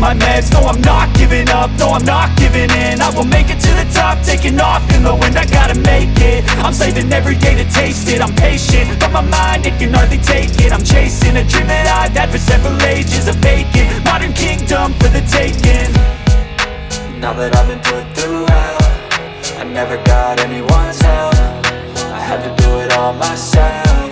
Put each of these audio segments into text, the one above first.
my meds. No, I'm not giving up, no, I'm not giving in. I will make it to the top, taking off in the wind. I gotta make it, I'm saving every day to taste it. I'm patient, but my mind, it can hardly take it. I'm chasing a dream that I've had for several ages. A vacant, modern kingdom for the taking. Now that I've been put through hell, I never got anyone's help. I had to do it all myself.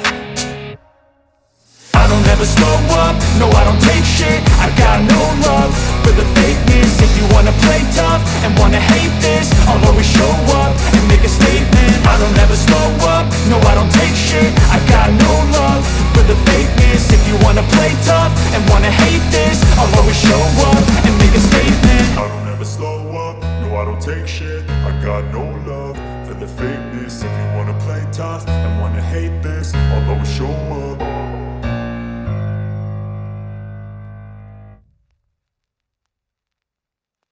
I don't ever slow up, no I don't take shit. I got no love for the fakeness. If you wanna play tough and wanna hate this, I'll always show up and make a statement. I don't ever slow up, no I don't take shit. I got no love for the fakeness. If you wanna play tough and wanna hate this, I'll always show up and make a statement. I don't ever slow up, no I don't take shit. I got no love for the fakeness. If you wanna play tough